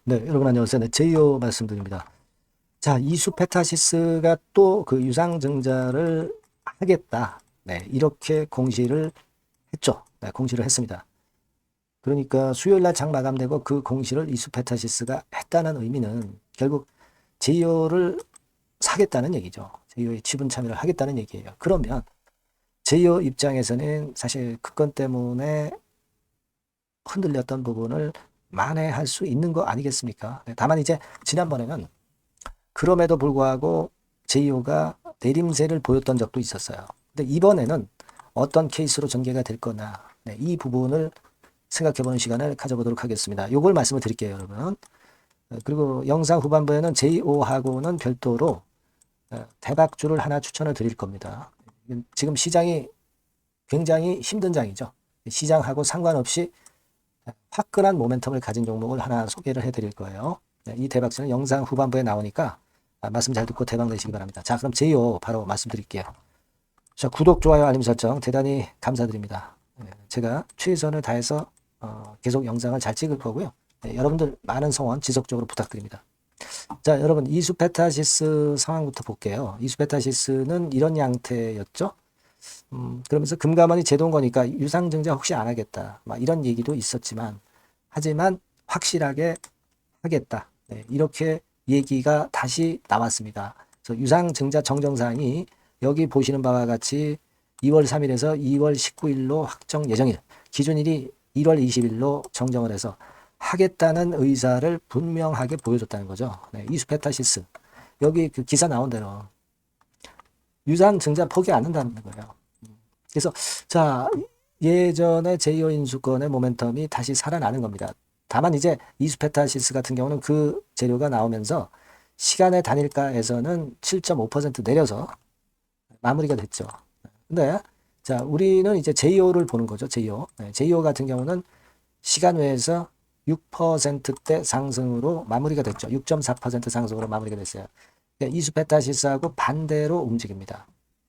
네, 여러분 안녕하세요. 네, 제이오 말씀드립니다. 자, 이수페타시스가 또 그 유상증자를 하겠다. 네, 이렇게 공시를 했죠. 네, 공시를 했습니다. 그러니까 수요일 날 장 마감되고 그 공시를 이수페타시스가 했다는 의미는 결국 제이오를 사겠다는 얘기죠. 제이오의 지분 참여를 하겠다는 얘기예요. 그러면 제이오 입장에서는 사실 그 건 때문에 흔들렸던 부분을 만회할 수 있는 거 아니겠습니까? 네, 다만 이제 지난번에는 그럼에도 불구하고 제이오가 내림세를 보였던 적도 있었어요. 근데 이번에는 어떤 케이스로 전개가 될 거나 네, 이 부분을 생각해보는 시간을 가져보도록 하겠습니다. 요걸 말씀을 드릴게요, 여러분. 그리고 영상 후반부에는 제이오하고는 별도로 대박주를 하나 추천을 드릴 겁니다. 지금 시장이 굉장히 힘든 장이죠. 시장하고 상관없이 화끈한 모멘텀을 가진 종목을 하나 소개를 해드릴 거예요. 네, 이 대박주는 영상 후반부에 나오니까 말씀 잘 듣고 대박 내시기 바랍니다. 자, 그럼 제이오 바로 말씀드릴게요. 자, 구독, 좋아요, 알림 설정 대단히 감사드립니다. 제가 최선을 다해서 계속 영상을 잘 찍을 거고요. 네, 여러분들 많은 성원 지속적으로 부탁드립니다. 자, 여러분 이수페타시스 상황부터 볼게요. 이수페타시스는 이런 양태였죠. 그러면서 금감원이 제동 거니까 유상증자 혹시 안 하겠다. 막 이런 얘기도 있었지만 하지만 확실하게 하겠다. 네, 이렇게 얘기가 다시 나왔습니다. 그래서 유상증자 정정사항이 여기 보시는 바와 같이 2월 3일에서 2월 19일로 확정 예정일, 기준일이 1월 20일로 정정을 해서 하겠다는 의사를 분명하게 보여줬다는 거죠. 네, 이수페타시스. 여기 그 기사 나온 대로 유상증자 포기 안 한다는 거예요. 그래서 자, 예전에 제이오 인수권의 모멘텀이 다시 살아나는 겁니다. 다만 이제 이수페타시스 같은 경우는 그 재료가 나오면서 시간의 단일가에서는 7.5% 내려서 마무리가 됐죠. 근데 자, 우리는 이제 제이오를 보는 거죠. 제이오. 네, 제이오 같은 경우는 시간 외에서 6%대 상승으로 마무리가 됐죠. 6.4% 상승으로 마무리가 됐어요. 그러니까 이수페타시스하고 반대로 움직입니다.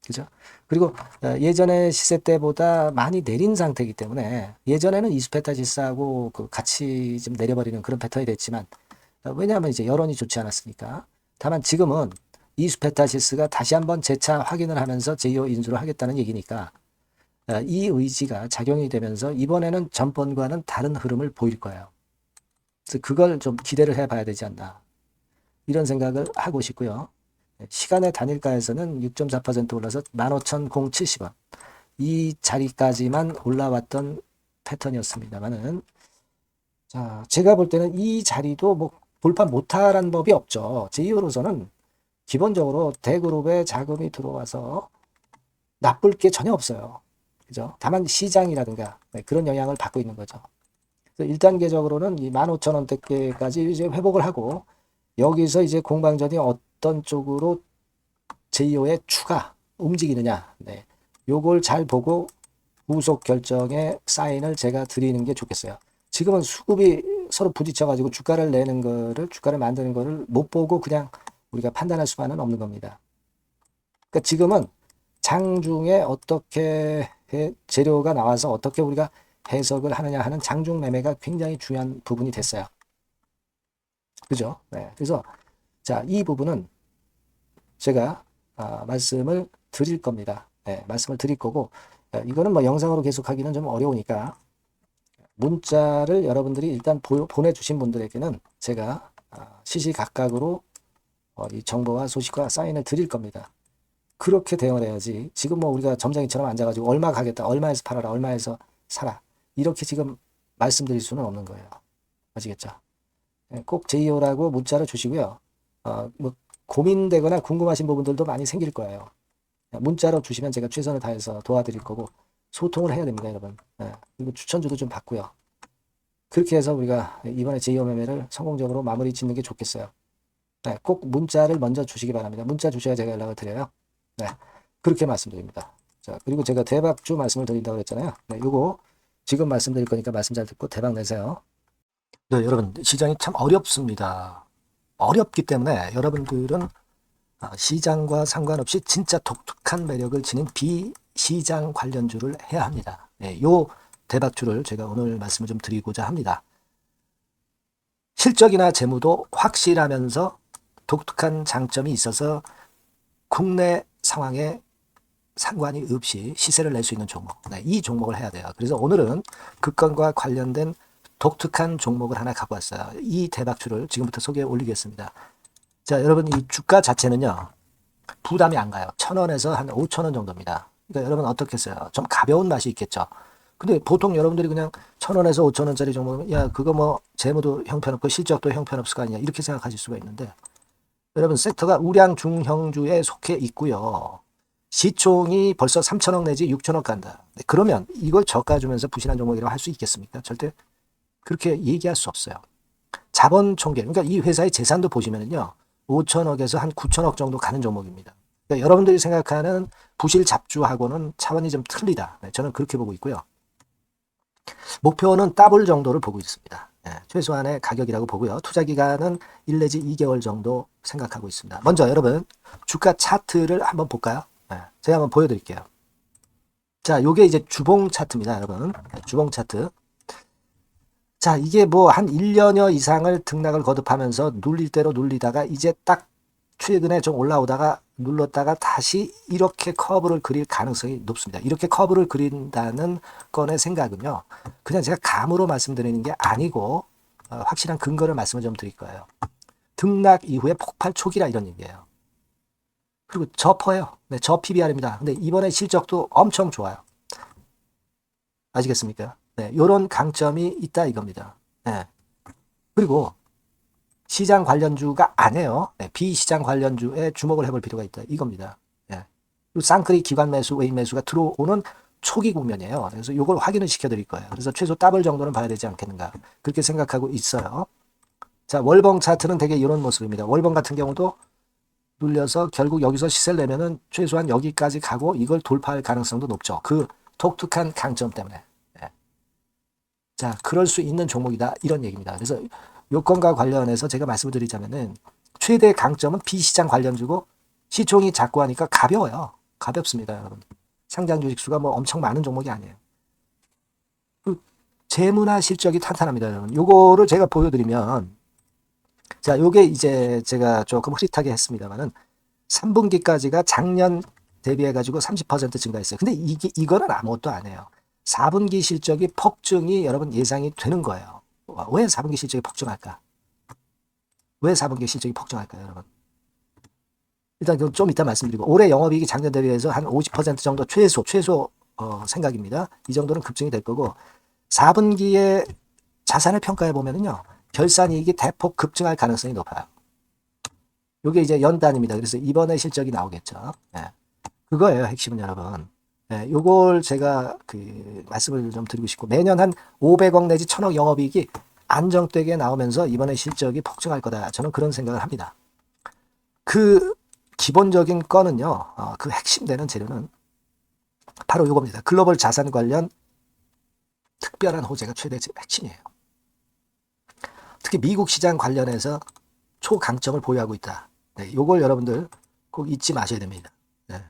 그죠? 그리고 예전에 시세 때보다 많이 내린 상태이기 때문에 예전에는 이수페타시스하고 그 같이 좀 내려버리는 그런 패턴이 됐지만 왜냐하면 이제 여론이 좋지 않았으니까. 다만 지금은 이수페타시스가 다시 한번 재차 확인을 하면서 제이오 인수를 하겠다는 얘기니까 이 의지가 작용이 되면서 이번에는 전번과는 다른 흐름을 보일 거예요. 그래서 그걸 좀 기대를 해봐야 되지 않나 이런 생각을 하고 싶고요. 시간의 단일가에서는 6.4% 올라서 15,070원 이 자리까지만 올라왔던 패턴이었습니다만은 자, 제가 볼 때는 이 자리도 뭐 돌파 못하라는 법이 없죠. 제2호로서는 기본적으로 대그룹에 자금이 들어와서 나쁠 게 전혀 없어요. 그죠? 다만 시장이라든가 그런 영향을 받고 있는 거죠. 그래서 1단계적으로는 이 15,000원대까지 이제 회복을 하고 여기서 이제 공방전이 어떤 쪽으로 제2호의 추가 움직이느냐. 네. 요걸 잘 보고 후속 결정에 사인을 제가 드리는 게 좋겠어요. 지금은 수급이 서로 부딪혀가지고 주가를 만드는 거를 못 보고 그냥 우리가 판단할 수만은 없는 겁니다. 그러니까 지금은 장중에 어떻게 재료가 나와서 어떻게 우리가 해석을 하느냐 하는 장중 매매가 굉장히 중요한 부분이 됐어요. 그죠? 네. 그래서 자, 이 부분은 제가 말씀을 드릴 겁니다. 네, 말씀을 드릴 거고 이거는 뭐 영상으로 계속 하기는 좀 어려우니까 문자를 여러분들이 일단 보내주신 분들에게는 제가 시시각각으로 이 정보와 소식과 사인을 드릴 겁니다. 그렇게 대응을 해야지 지금 뭐 우리가 점장이처럼 앉아가지고 얼마 가겠다, 얼마에서 팔아라, 얼마에서 사라 이렇게 지금 말씀드릴 수는 없는 거예요. 아시겠죠? 꼭 제이오라고 문자를 주시고요. 뭐 고민되거나 궁금하신 부분들도 많이 생길 거예요. 문자로 주시면 제가 최선을 다해서 도와드릴 거고 소통을 해야 됩니다, 여러분. 그리고 추천주도 좀 받고요. 그렇게 해서 우리가 이번에 제이오 매매를 성공적으로 마무리 짓는 게 좋겠어요. 꼭 문자를 먼저 주시기 바랍니다. 문자 주셔야 제가 연락을 드려요. 그렇게 말씀드립니다. 자, 그리고 제가 대박주 말씀을 드린다고 했잖아요. 요거 지금 말씀드릴 거니까 말씀 잘 듣고 대박 내세요. 네, 여러분 시장이 참 어렵습니다. 어렵기 때문에 여러분들은 시장과 상관없이 진짜 독특한 매력을 지닌 비시장 관련주를 해야 합니다. 요 대박주를 제가 오늘 말씀을 좀 드리고자 합니다. 실적이나 재무도 확실하면서 독특한 장점이 있어서 국내 상황에 상관이 없이 시세를 낼 수 있는 종목. 네, 이 종목을 해야 돼요. 그래서 오늘은 그 건과 관련된 독특한 종목을 하나 갖고 왔어요. 이 대박주를 지금부터 소개해 올리겠습니다. 자, 여러분 이 주가 자체는요. 부담이 안 가요. 1,000원에서 한 5,000원 정도입니다. 그러니까 여러분 어떻겠어요? 좀 가벼운 맛이 있겠죠. 근데 보통 여러분들이 그냥 1,000원에서 5,000원짜리 종목은 야 그거 뭐 재무도 형편없고 실적도 형편없을 거 아니냐 이렇게 생각하실 수가 있는데 여러분 섹터가 우량 중형주에 속해 있고요. 시총이 벌써 3,000억 내지 6,000억 간다. 네, 그러면 이걸 저가 주면서 부실한 종목이라고 할 수 있겠습니까? 절대 그렇게 얘기할 수 없어요. 자본 총계, 그러니까 이 회사의 재산도 보시면은요. 5,000억에서 한 9,000억 정도 가는 종목입니다. 그러니까 여러분들이 생각하는 부실 잡주하고는 차원이 좀 틀리다. 네, 저는 그렇게 보고 있고요. 목표는 더블 정도를 보고 있습니다. 네, 최소한의 가격이라고 보고요. 투자 기간은 1 내지 2개월 정도 생각하고 있습니다. 먼저 여러분 주가 차트를 한번 볼까요? 네, 제가 한번 보여드릴게요. 자, 요게 이제 주봉 차트입니다, 여러분. 네, 주봉 차트. 자, 이게 뭐 한 1년여 이상을 등락을 거듭하면서 눌릴 대로 눌리다가 이제 딱 최근에 좀 올라오다가 눌렀다가 다시 이렇게 커브를 그릴 가능성이 높습니다. 이렇게 커브를 그린다는 건의 생각은요. 그냥 제가 감으로 말씀드리는 게 아니고 확실한 근거를 말씀을 좀 드릴 거예요. 등락 이후에 폭발 초기라 이런 얘기예요. 그리고 저퍼예요. 네, 저 PBR입니다. 근데 이번에 실적도 엄청 좋아요. 아시겠습니까? 네, 요런 강점이 있다 이겁니다. 네. 그리고 시장 관련주가 아니에요. 네, 비시장 관련주에 주목을 해볼 필요가 있다 이겁니다. 네. 그리고 쌍끌이 기관 매수, 외인 매수가 들어오는 초기 국면이에요. 그래서 이걸 확인을 시켜드릴 거예요. 그래서 최소 더블 정도는 봐야 되지 않겠는가 그렇게 생각하고 있어요. 자, 월봉 차트는 되게 이런 모습입니다. 월봉 같은 경우도 눌려서 결국 여기서 시세를 내면은 최소한 여기까지 가고 이걸 돌파할 가능성도 높죠. 그 독특한 강점 때문에. 네. 자, 그럴 수 있는 종목이다 이런 얘기입니다. 그래서 요건과 관련해서 제가 말씀을 드리자면은 최대 강점은 비시장 관련주고 시총이 작고 하니까 가벼워요. 가볍습니다, 여러분. 상장 주식 수가 뭐 엄청 많은 종목이 아니에요. 재무나 실적이 탄탄합니다, 여러분. 요거를 제가 보여드리면 자, 요게 이제 제가 조금 흐릿하게 했습니다만은 3분기까지가 작년 대비해가지고 30% 증가했어요. 근데 이거는 아무것도 아니에요. 4분기 실적이 폭증이 여러분 예상이 되는 거예요. 왜 4분기 실적이 폭증할까? 왜 4분기 실적이 폭증할까요, 여러분? 일단 좀 이따 말씀드리고 올해 영업이익이 작년 대비해서 한 50% 정도 최소 생각입니다. 이 정도는 급증이 될 거고 4분기에 자산을 평가해 보면은요. 결산이익이 대폭 급증할 가능성이 높아요. 이게 이제 연단입니다. 그래서 이번에 실적이 나오겠죠. 네. 그거예요, 핵심은 여러분. 네, 요걸 제가 말씀을 좀 드리고 싶고 매년 한 500억 내지 1,000억 영업이익이 안정되게 나오면서 이번에 실적이 폭증할 거다. 저는 그런 생각을 합니다. 그 기본적인 건은요. 그 핵심 되는 재료는 바로 이겁니다. 글로벌 자산 관련 특별한 호재가 최대 핵심이에요. 특히 미국 시장 관련해서 초강점을 보유하고 있다. 네, 요걸 여러분들 꼭 잊지 마셔야 됩니다. 네.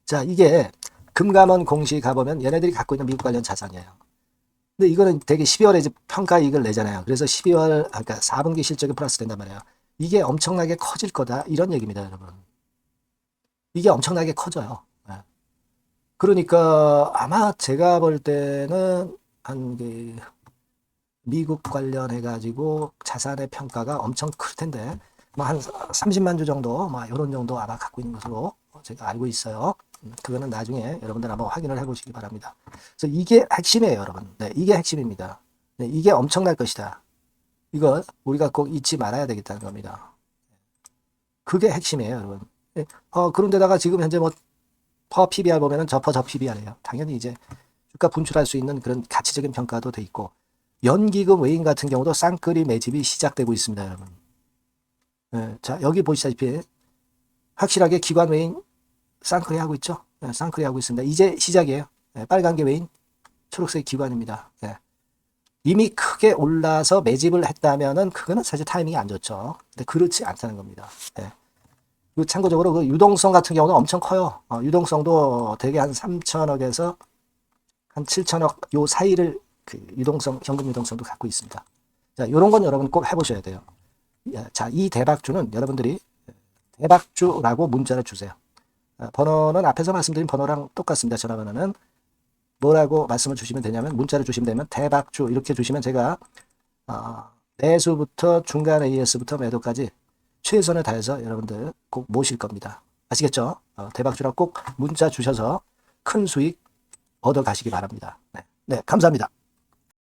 자, 이게 금감원 공시 가보면 얘네들이 갖고 있는 미국 관련 자산이에요. 근데 이거는 되게 12월에 이제 평가이익을 내잖아요. 그래서 12월, 그러니까 4분기 실적이 플러스 된단 말이에요. 이게 엄청나게 커질 거다. 이런 얘기입니다, 여러분. 이게 엄청나게 커져요. 네. 그러니까 아마 제가 볼 때는 미국 관련해가지고 자산의 평가가 엄청 클 텐데, 뭐 한 30만 주 정도, 뭐 이런 정도 아마 갖고 있는 것으로 제가 알고 있어요. 그거는 나중에 여러분들 한번 확인을 해보시기 바랍니다. 그래서 이게 핵심이에요, 여러분. 네, 이게 핵심입니다. 네, 이게 엄청날 것이다. 이거 우리가 꼭 잊지 말아야 되겠다는 겁니다. 그게 핵심이에요, 여러분. 네, 그런데다가 지금 현재 뭐 퍼 PBR 보면은 저 PBR이에요. 당연히 이제 주가 분출할 수 있는 그런 가치적인 평가도 돼 있고. 연기금 외인 같은 경우도 쌍끌이 매집이 시작되고 있습니다, 여러분. 네, 자, 여기 보시다시피 확실하게 기관 외인 쌍끌이 하고 있죠. 네, 쌍끌이 하고 있습니다. 이제 시작이에요. 네, 빨간 게 외인, 초록색 기관입니다. 네. 이미 크게 올라서 매집을 했다면은 그거는 사실 타이밍이 안 좋죠. 근데 그렇지 않다는 겁니다. 네. 그리고 참고적으로 그 유동성 같은 경우는 엄청 커요. 유동성도 되게 한 3천억에서 한 7천억 요 사이를 그 유동성, 현금 유동성도 갖고 있습니다. 자, 이런 건 여러분 꼭 해보셔야 돼요. 자, 이 대박주는 여러분들이 대박주라고 문자를 주세요. 번호는 앞에서 말씀드린 번호랑 똑같습니다. 전화번호는 뭐라고 말씀을 주시면 되냐면 문자를 주시면 되면 대박주 이렇게 주시면 제가 매수부터 중간 AS부터 매도까지 최선을 다해서 여러분들 꼭 모실 겁니다. 아시겠죠? 대박주라고 꼭 문자 주셔서 큰 수익 얻어 가시기 바랍니다. 네, 네, 감사합니다.